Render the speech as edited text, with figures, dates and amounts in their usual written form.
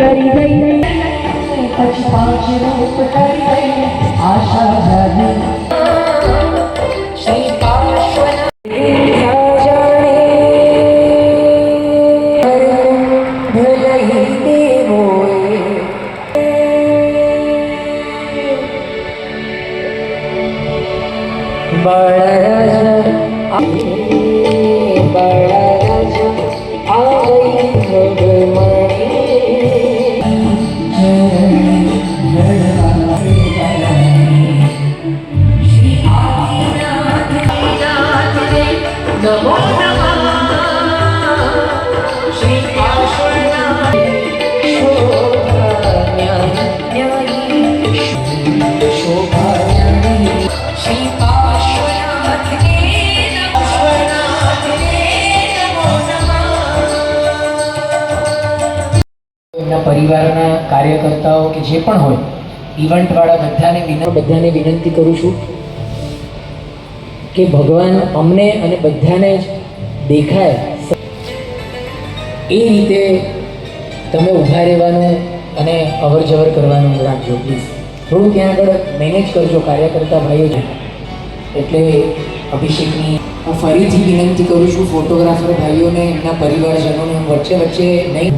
કરી દઈ પછી 5 રૂપ કરી દઈ આશા જાગી શ્રી પાર્શ્વના પરિવારના કાર્યકર્તાઓ કે જે પણ હોય ઇવેન્ટવાળા બધાને વિનંતી કરું છું કે ભગવાન અમને અને બધાને જ દેખાય એ રીતે તમે ઊભા રહેવાનું અને અવર જવર કરવાનું રાખજો પ્લીઝ. થોડું ત્યાં આગળ મેનેજ કરજો કાર્યકર્તા ભાઈઓ છે. એટલે અભિષેકની હું ફરીથી વિનંતી કરું છું ફોટોગ્રાફર ભાઈઓને એમના પરિવારજનોને વચ્ચે નહીં